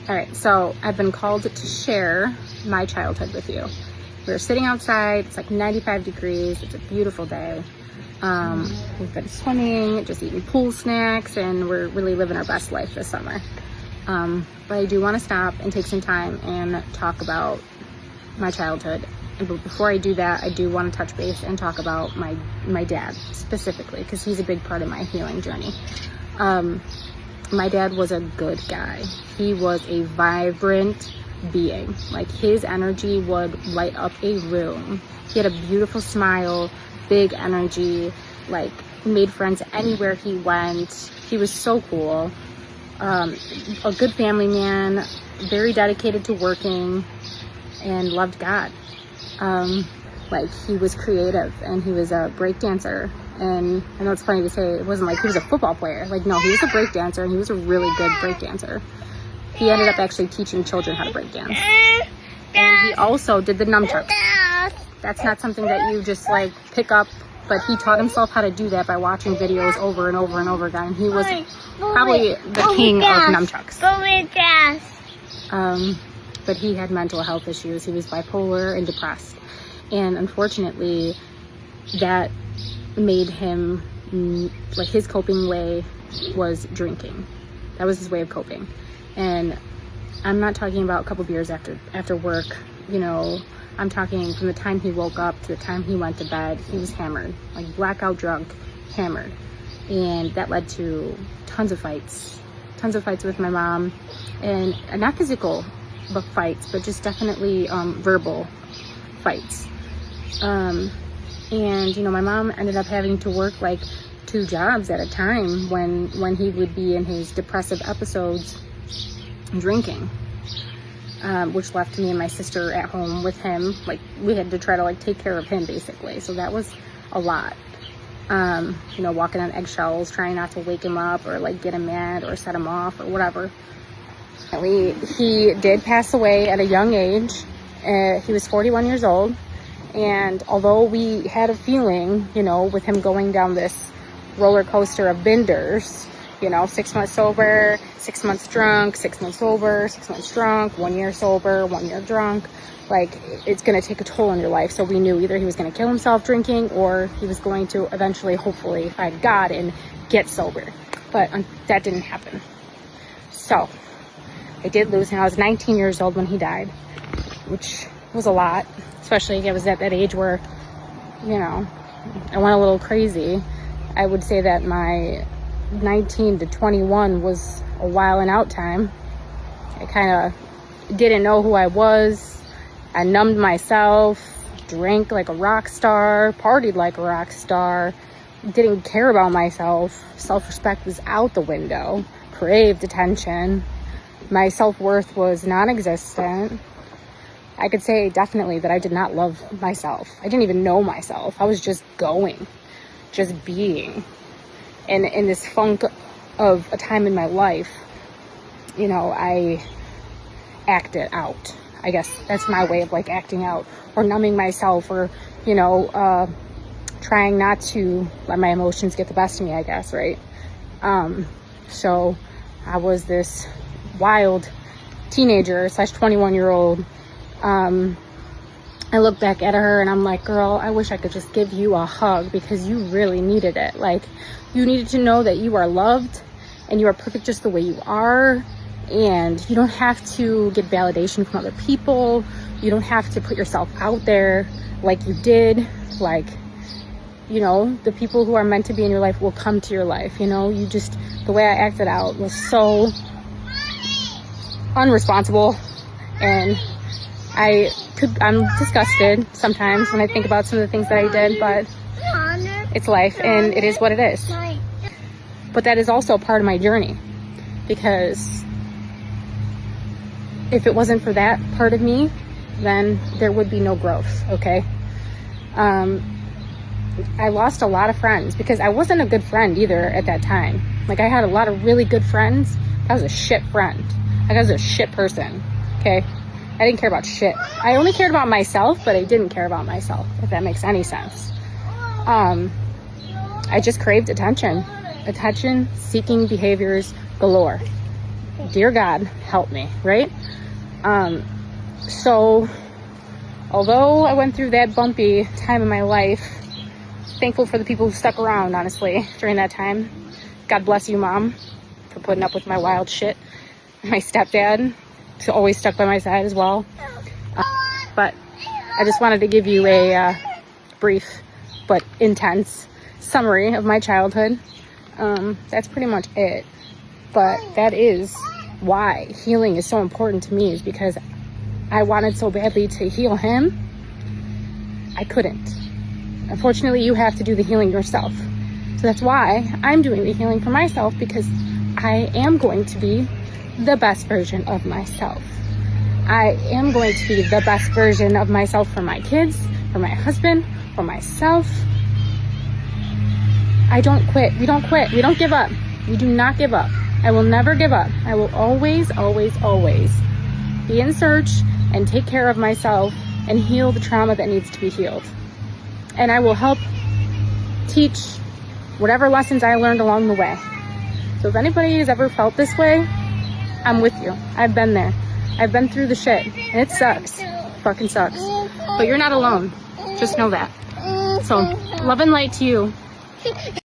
All right, so I've been called to share my childhood with you. We were sitting outside, it's like 95 degrees, it's a beautiful day. We've been swimming, just eating pool snacks, and we're really living our best life this summer. But I do want to stop and take some time and talk about my childhood. But before I do that, I do want to touch base and talk about my dad specifically, because he's a big part of my healing journey. My dad was a good guy. He was a vibrant being. Like, his energy would light up a room. He had a beautiful smile, big energy, like made friends anywhere he went. He was so cool. A good family man, very dedicated to working, and loved God. Like, he was creative, and he was a break dancer. And I know it's funny to say, it wasn't like he was a football player. Like, no, he was a break dancer, and he was a really good break dancer. He ended up actually teaching children how to break dance. And he also did the nunchucks. That's not something that you just like pick up, but he taught himself how to do that by watching videos over and over and over again. He was probably the king of nunchucks. But he had mental health issues. He was bipolar and depressed. And unfortunately, that made him, like, his coping way was drinking. That was his way of coping. And I'm not talking about a couple beers after work, you know. I'm talking from the time he woke up to the time he went to bed. He was hammered, like blackout drunk, hammered. And that led to tons of fights with my mom. And not physical fights, but just definitely verbal fights. And, you know, my mom ended up having to work like 2 jobs at a time when he would be in his depressive episodes drinking, which left me and my sister at home with him. Like, we had to try to like take care of him basically. So that was a lot. You know, walking on eggshells, trying not to wake him up or like get him mad or set him off or whatever. He did pass away at a young age. He was 41 years old. And although we had a feeling, you know, with him going down this roller coaster of benders, you know, 6 months sober, 6 months drunk, 6 months sober, 6 months drunk, 1 year sober, 1 year drunk, like, it's going to take a toll on your life. So we knew either he was going to kill himself drinking, or he was going to eventually, hopefully, find God and get sober. But that didn't happen. So I did lose him. I was 19 years old when he died, which was a lot. Especially I was at that age where, you know, I went a little crazy. I would say that my 19 to 21 was a while and out time. I kind of didn't know who I was. I numbed myself, drank like a rock star, partied like a rock star, didn't care about myself. Self-respect was out the window, craved attention. My self-worth was non-existent. I could say definitely that I did not love myself. I didn't even know myself. I was just going, just being. And in this funk of a time in my life, you know, I acted out. I guess that's my way of like acting out, or numbing myself, or, you know, trying not to let my emotions get the best of me, I guess, right? So I was this wild teenager / 21-year-old. I look back at her and I'm like, girl, I wish I could just give you a hug, because you really needed it. Like, you needed to know that you are loved and you are perfect just the way you are. And you don't have to get validation from other people. You don't have to put yourself out there like you did. Like, you know, the people who are meant to be in your life will come to your life. You know, you just, the way I acted out was so unresponsible, and I'm disgusted sometimes when I think about some of the things that I did, but it's life and it is what it is. But that is also part of my journey, because if it wasn't for that part of me, then there would be no growth, okay? I lost a lot of friends because I wasn't a good friend either at that time. Like, I had a lot of really good friends. I was a shit friend. Like, I was a shit person, okay? I didn't care about shit. I only cared about myself, but I didn't care about myself, if that makes any sense. I just craved attention. Attention-seeking behaviors galore. dear God, help me, right? So although I went through that bumpy time in my life, thankful for the people who stuck around, honestly, during that time. God bless you, Mom, for putting up with my wild shit. My stepdad, who always stuck by my side as well. But I just wanted to give you a brief but intense summary of my childhood. That's pretty much it. But that is why healing is so important to me, is because I wanted so badly to heal him. I couldn't. Unfortunately, you have to do the healing yourself. So that's why I'm doing the healing for myself, because I am going to be the best version of myself. I am going to be the best version of myself for my kids, for my husband, for myself. I don't quit. We don't quit. We don't give up. We do not give up. I will never give up. I will always, always, always be in search and take care of myself and heal the trauma that needs to be healed. And I will help teach whatever lessons I learned along the way. So if anybody has ever felt this way, I'm with you. I've been there. I've been through the shit, and it sucks. Fucking sucks. But you're not alone. Just know that. So, love and light to you.